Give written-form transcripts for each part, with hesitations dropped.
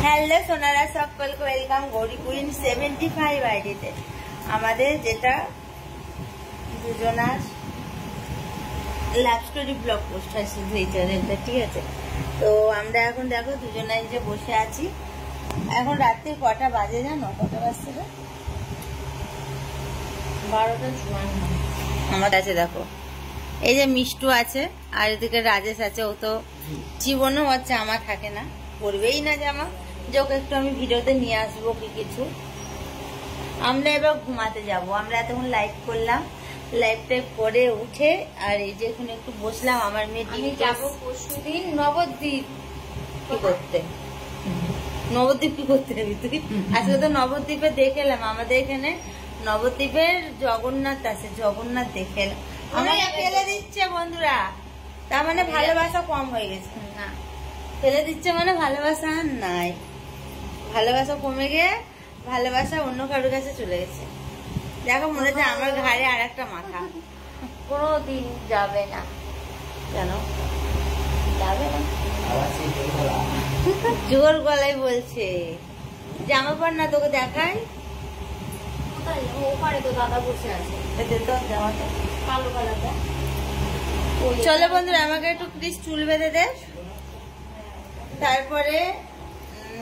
Hello Sonara, সকলকে welcome Gauri queen 75 আইডিতে। আমাদের যেটা দুজনার লাভ স্টোরি ব্লগ পোস্ট হয় শুধু এই চ্যানেলটা, ঠিক আছে? তো আমরা এখন দেখো দুজনাই যে বসে আছি। এখন রাত্রে কটা বাজে জানো? কটা বাজছে? 12টা 54 আমার কাছে। দেখো এই যে মিষ্টু আছে আর এদিকে রাজেশ আছে। ও তো জীবনেও হচ্ছে আমার থাকে না, করবেই না জামা। যে ওকে একটু আমি ভিডিওতে নিয়ে আসবো কি কিছু। আমরা এবার ঘুমাতে যাব। আমরা এতক্ষণ লাইভ করলাম, লাইভটা করে উঠে আর এই যে এখন একটু বসলাম। আমার মেয়ে আমি যাবো পরশুদিন নবদ্বীপ। কি করতে? নবদ্বীপ কি করতে যাবি তুই? আজকে তো নবদ্বীপে দেখে এলাম। আমাদের এখানে নবদ্বীপের জগন্নাথ আছে, জগন্নাথ দেখে এলাম। আমাকে ফেলে দিচ্ছে বন্ধুরা, তার মানে ভালোবাসা কম হয়ে গেছে। না, ফেলে দিচ্ছে মানে ভালোবাসা আর নাই। ভালোবাসা কমে গিয়ে ভালোবাসা অন্য কারোর কাছে চলে গেছে। দেখো মনে হচ্ছে আমার ঘাড়ে আর একটা মাথা। কোনোদিন যাবে না, জানো যাবে না। জোর গলায় বলছে জামা পর না, তোকে দেখাই। ওখানে তো দাদা বসে আছে, জামাটা কালো কালারটা। চলো বন্ধুরা, আমাকে একটু প্লিজ চুল বেঁধে দে, তারপরে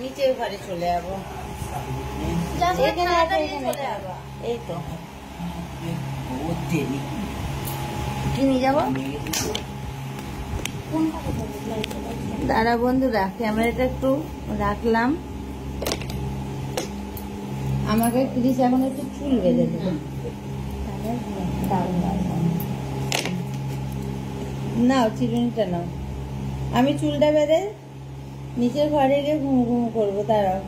নিচের ঘরে চলে যাবো। এই তো কি নিয়ে যাবো? দাঁড়া বন্ধুরা, ক্যামেরাটা একটু রাখলাম। আমাকে প্লিজ এখন একটু চুল বেঁধে দেবো। নাও চিরুনিটা নাও, আমি চুলটা বেঁধে নিচের ঘরে গিয়ে ঘুমু ঘুমু করবো। তারাও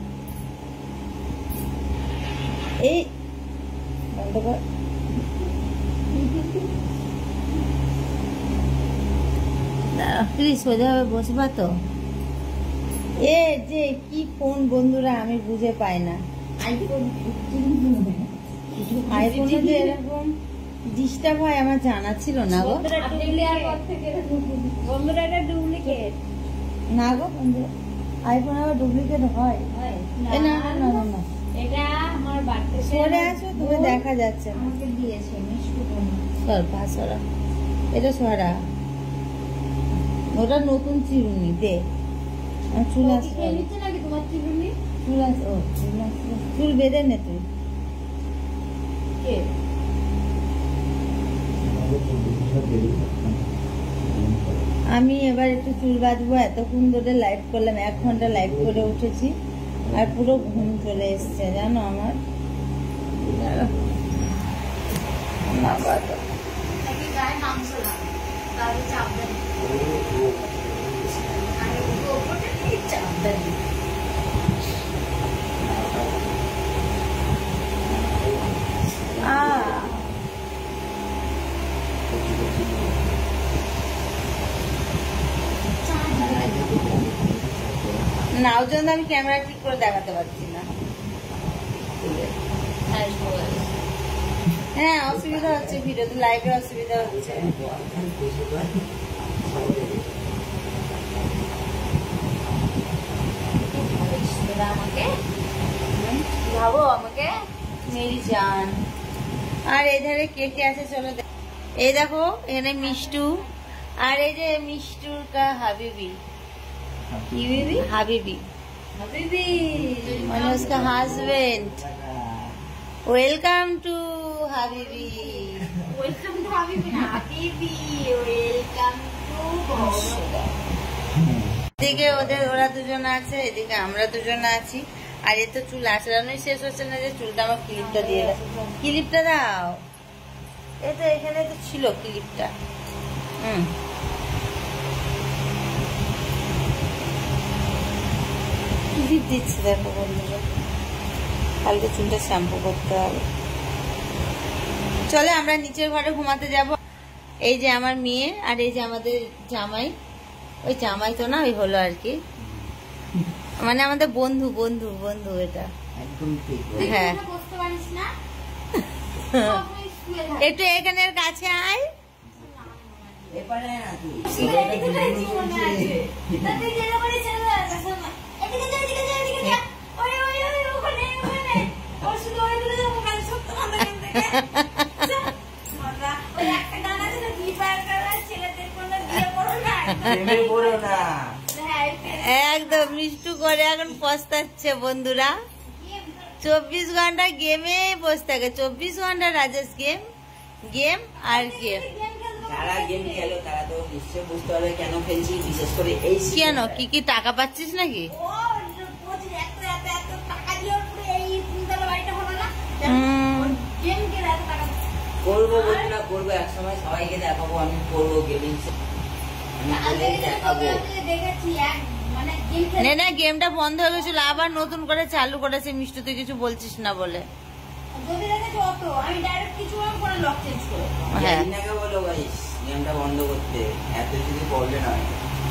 এই বন্ধ কর। প্লিজ সোজাভাবে বসবা তো। এ যে কি ফোন বন্ধুরা, আমি বুঝে পাই না। আইফোনে যে এরকম ডিস্টার্ব হয় আমার জানা ছিল না গো। বন্ধুরা এটা ডুপ্লিকেট না গো বন্ধুরা, আইফোন আবার ডুপ্লিকেট হয়? না না না না না, এটা আমার বাড়িতে সরে আসো, তুমি দেখা যাচ্ছে না। আমাকে দিয়েছে মিষ্টি। সর পাঁচরা, এটা সরা। ওটা নতুন চিরুনি দে। চুল আসছে নাকি তোমার চিরুনি? চুল আসছে, ও চুল আসছে। চুল বেঁধে নে তুই। কে? আমি এবার একটু চুল বাঁধবো। এতক্ষণ ধরে লাইভ করলাম, 1 ঘন্টা লাইভ করে উঠেছি আর পুরো ঘুম চলে এসছে জানো আমার। নাকি গায়ে মাংস লাগে, তাহলে চাপ দেয়। আর ওপরটা কি চাপ দেয়? না, ওর জন্য আমি ক্যামেরা ঠিক করে দেখাতে পারছি না। হ্যাঁ অসুবিধা হচ্ছে, ভিডিওতে লাইভে অসুবিধা হচ্ছে। আমাকে ভাবো, আমাকে মেরি জান। আর এই ধারে কে কে আছে চলো। এই দেখো এখানে মিষ্টু, আর এই যে মিষ্টুর কা হাবিবি। কি বেবি? হাবিবি হাবিবি মানে उसका হাজবেন্ড। ওয়েলকাম টু হাবিবি। ওয়েলকাম টু হাবিবি না, হাবিবি। ওয়েলকাম টু এদিকে ওরা দুজন আছে, এদিকে আমরা দুজন আছি। আর এ তো চুল আঁচড়ানোই শেষ হচ্ছে না যে চুলটা আমার ক্লিপটা দিয়ে দাও। ক্লিপটা দাও। এই তো এখানে তো ছিল ক্লিপটা। ক্লিপ দিচ্ছি দেখো বন্ধুরা, কালকে চুলটা শ্যাম্পু করতে হবে। চলে আমরা নিচের ঘরে ঘুমাতে যাব। এই যে আমার মেয়ে আর এই যে আমাদের জামাই। ওই জামাই তো না, ওই হলো আর কি, মানে আমাদের বন্ধু বন্ধু বন্ধু। এটা হ্যাঁ, বসতে পারিস না? একটু এখানের কাছে আয়। প্রেমে পড়ো না। একদম মিষ্টু করে এখন পস্তাচ্ছে বন্ধুরা। 24 ঘন্টা গেমে বসে থাকে, 24 ঘন্টা রাজেশ গেম গেম আর গেম। যারা গেম খেলো তারা তো নিশ্চয়ই বুঝতে পারবে কেন খেলছি, বিশেষ করে এই কেন কি টাকা পাচ্ছিস নাকি? করবো বলি না, করবো একসময়, সবাইকে দেখাবো আমি করবো গেমিং, দেখাবো। না গেমটা বন্ধ হয়ে গেছিল, আবার নতুন করে চালু করেছে মিষ্টু, তুই কিছু বলছিস না বলে। বলো গাইস গেমটা বন্ধ করতে, এত যদি বলবে না।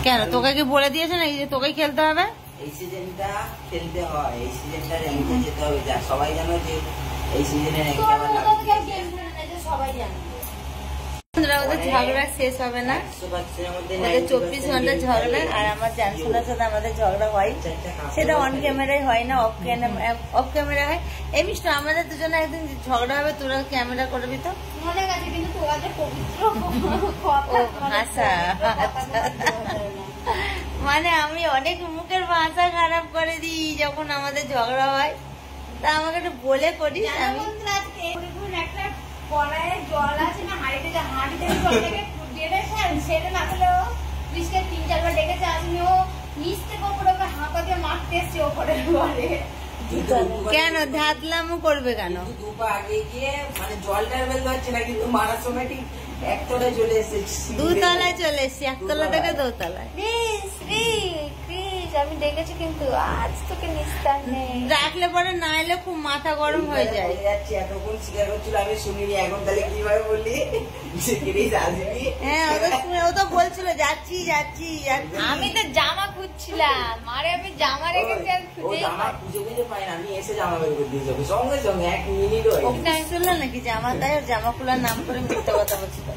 কেন তোকে কি বলে দিয়েছে নাকি যে তোকে খেলতে হবে? এই সিজনটা খেলতে হয়, এই সিজনটা র্যাঙ্কে যেতে হবে, যা সবাই জানো যে এই সিজনে র্যাঙ্কে আবার সবাই জানে। ওদের ঝগড়া শেষ হবে না, ওদের 24 ঘন্টা ঝগড়া। আর আমার জানশোনার সাথে আমাদের ঝগড়া হয়, সেটা অন ক্যামেরায় হয় না, অফ ক্যামেরা হয়। এই মিষ্টি আমাদের দুজনে একদিন ঝগড়া হবে, তোরা ক্যামেরা করবি তো। মানে আমি অনেক মুখের ভাষা খারাপ করে দিই যখন আমাদের ঝগড়া হয়, তা আমাকে একটু বলে করিস। আমি কড়াইয়ে জল আছে না, হাঁড়িতে জল থেকে সেটা না হলেও 3-4 বার ডেকেছে, আসলে ও নিচ থেকে ওপরে ওকে হাঁকা দিয়ে মারতে এসছে ওপরে ঘরে। কেন ধাতলামও করবে কেন? দুপা আগে গিয়ে মানে জলটার বেল হচ্ছে না, কিন্তু মারার সময় ঠিক একতলায় চলে এসেছি, দুতলায় চলে এসেছি, একতলা থেকে দোতলায়। আমি দেখেছি কিন্তু আজ তোকে নিস্তার নেই, রাখলে পরে না এলে খুব মাথা গরম হয়ে যায়। এতক্ষণ স্বীকার করছিল আমি শুনিনি, এখন তাহলে কিভাবে বললি আসবি? হ্যাঁ ও তো বলছিল যাচ্ছি যাচ্ছি যাচ্ছি। আমি তো জামা খুঁজছিলাম, আরে আমি জামা রেখেছি আর খুঁজেই জামা খুঁজে পাই না, আমি এসে জামা বের করে দিয়ে যাবো সঙ্গে সঙ্গে, 1 মিনিট শুনলো নাকি জামা দেয়, জামা খোলার নাম করে মিথ্যা কথা বলছিল।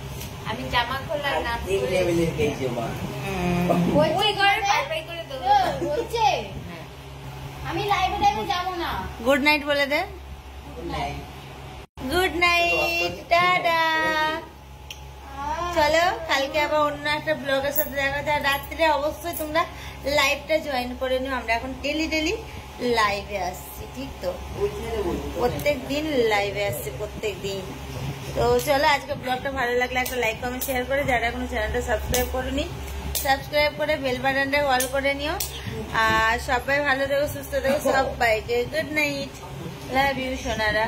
আমি জামা খোলার নাম বলছে আমি লাইভে টাইমে যাবো না। গুড নাইট বলে দে। Good night, tata. চলো কালকে আবার অন্য একটা ব্লগের সাথে দেখা যায়। রাত্রে অবশ্যই তোমরা লাইভটা জয়েন করে নিও, আমরা এখন ডেলি লাইভে আসছি, ঠিক তো? প্রত্যেক দিন লাইভে আসছি, প্রত্যেক দিন। তো চলো আজকে ব্লগটা ভালো লাগলে একটা লাইক কমেন্ট শেয়ার করে, যারা এখনো চ্যানেলটা সাবস্ক্রাইব করেনি সাবস্ক্রাইব করে বেল বাটনটা অল করে নিও। আর সবাই ভালো থেকো, সুস্থ থেকো, সবাইকে good night, love you Sonara.